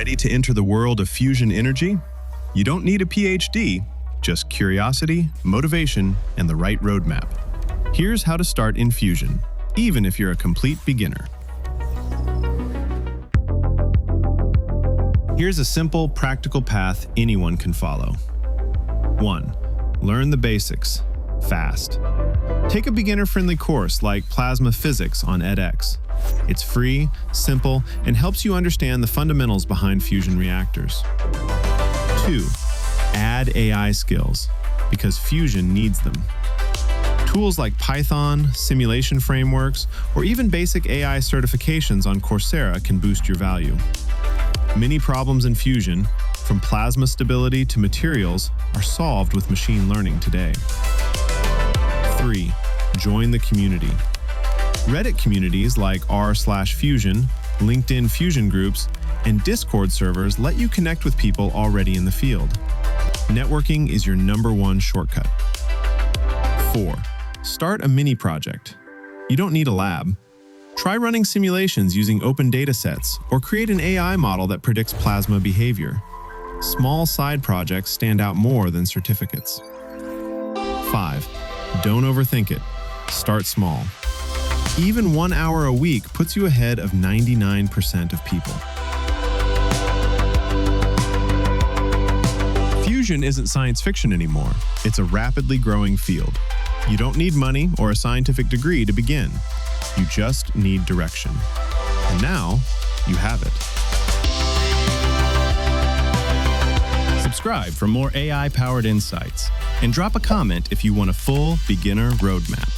Ready to enter the world of fusion energy? You don't need a PhD, just curiosity, motivation, and the right roadmap. Here's how to start in fusion, even if you're a complete beginner. Here's a simple, practical path anyone can follow. 1. Learn the basics, fast. Take a beginner-friendly course like Plasma Physics on edX. It's free, simple, and helps you understand the fundamentals behind fusion reactors. 2. Add AI skills, because fusion needs them. Tools like Python, simulation frameworks, or even basic AI certifications on Coursera can boost your value. Many problems in fusion, from plasma stability to materials, are solved with machine learning today. 3. Join the community. Reddit communities like r/fusion, LinkedIn fusion groups, and Discord servers let you connect with people already in the field. Networking is your #1 shortcut. 4. Start a mini project. You don't need a lab. Try running simulations using open datasets or create an AI model that predicts plasma behavior. Small side projects stand out more than certificates. 5. Don't overthink it. Start small. Even 1 hour a week puts you ahead of 99% of people. Fusion isn't science fiction anymore. It's a rapidly growing field. You don't need money or a scientific degree to begin. You just need direction. And now, you have it. Subscribe for more AI-powered insights, and drop a comment if you want a full beginner roadmap.